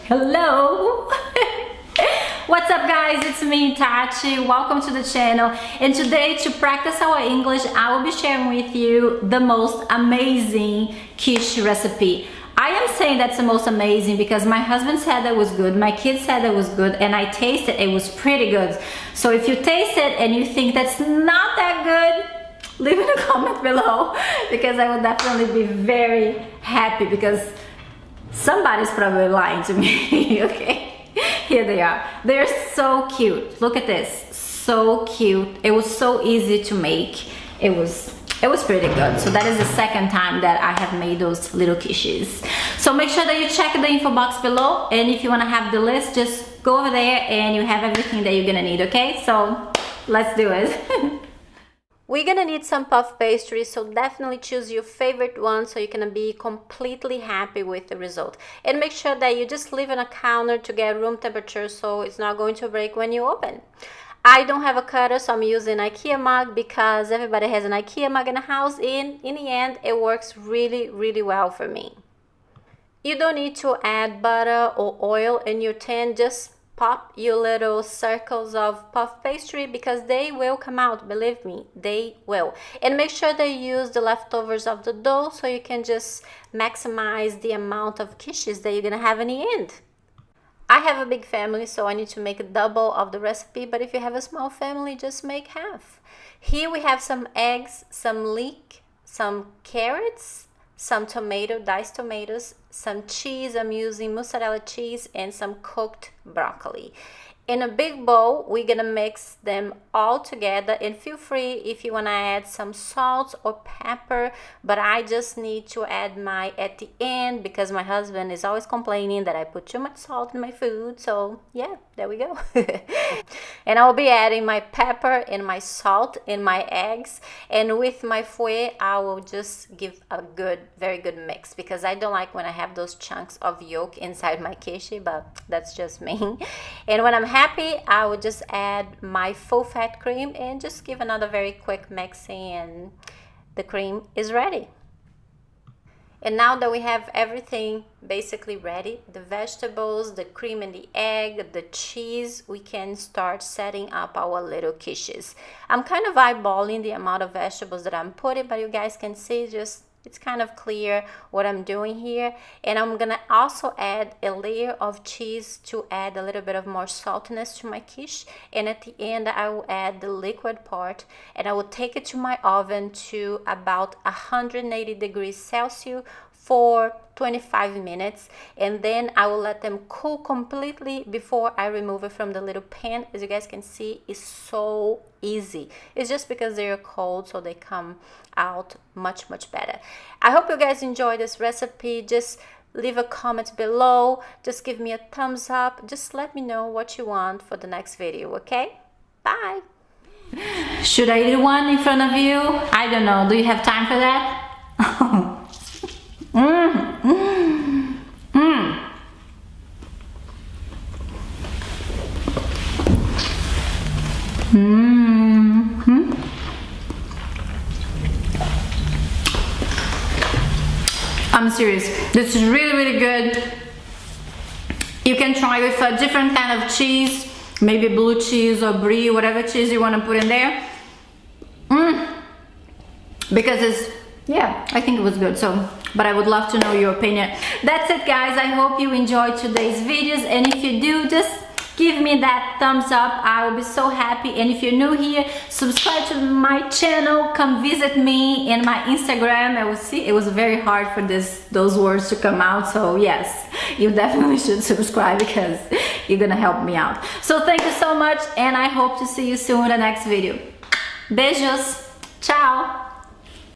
Hello. What's up guys, it's me Tati. Welcome to the channel, and today to practice our English I will be sharing with you the most amazing quiche recipe. I am saying that's the most amazing because my husband said that was good, my kids said that was good, and I tasted it was pretty good. So if you taste it and you think that's not that good, leave in a comment below because I will definitely be very happy because somebody's probably lying to me. Okay, here they are. They're so cute. Look at this, so cute. It was so easy to make. It was pretty good. So that is the second time that I have made those little quiches. So make sure that you check the info box below, and if you want to have the list, just go over there and you have everything that you're gonna need. Okay, so let's do it. We're gonna need some puff pastry, so definitely choose your favorite one so you can be completely happy with the result. And make sure that you just leave it on a counter to get room temperature so it's not going to break when you open. I don't have a cutter, so I'm using IKEA mug because everybody has an IKEA mug in the house. In the end, it works really well for me. You don't need to add butter or oil in your tin, just pop your little circles of puff pastry because they will come out, believe me, they will. And make sure that you use the leftovers of the dough so you can just maximize the amount of quiches that you're gonna have in the end. I have a big family, so I need to make a double of the recipe, but if you have a small family, just make half. Here we have some eggs, some leek, some carrots, some tomato, diced tomatoes, some cheese. I'm using mozzarela cheese, and some cooked broccoli. In a big bowl, we're gonna mix them all together, and feel free if you wanna add some salt or pepper, but I just need to add my at the end because my husband is always complaining that I put too much salt in my food. So yeah, there we go. And I'll be adding my pepper and my salt in my eggs, and with my fouet I will just give a good, very good mix because I don't like when I have those chunks of yolk inside my quiche, but that's just me. And when I'm happy, I will just add my full fat cream and just give another very quick mixing, and the cream is ready. And now that we have everything basically ready, the vegetables, the cream and the egg, the cheese, we can start setting up our little quiches. I'm kind of eyeballing the amount of vegetables that I'm putting, but you guys can see just it's kind of clear what I'm doing here. And I'm gonna also add a layer of cheese to add a little bit of more saltiness to my quiche, and at the end I will add the liquid part, and I will take it to my oven to about 180 degrees Celsius for 25 minutes, and then I will let them cool completely before I remove it from the little pan. As you guys can see, it's so easy. It's just because they're cold, so they come out much better. I hope you guys enjoy this recipe. Just leave a comment below, just give me a thumbs up, just let me know what you want for the next video. Okay, bye. Should I eat one in front of you? I don't know, do you have time for that? I'm serious, this is really good. You can try with a different kind of cheese, maybe blue cheese or brie, whatever cheese you want to put in there. Because it's, yeah, I think it was good. So, but I would love to know your opinion. That's it guys, I hope you enjoyed today's videos, and if you do, just give me that thumbs up. I will be so happy. And if you're new here, subscribe to my channel, come visit me in my Instagram. I will see, it was very hard for those words to come out, so yes, you definitely should subscribe because you're gonna help me out. So thank you so much, and I hope to see you soon in the next video. Beijos, ciao.